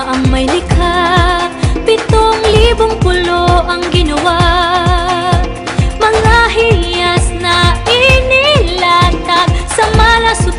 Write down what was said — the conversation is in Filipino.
Ama ang may likha, 7,000 pulo ang ginawa. Mga hiyas na inilatag sa malasot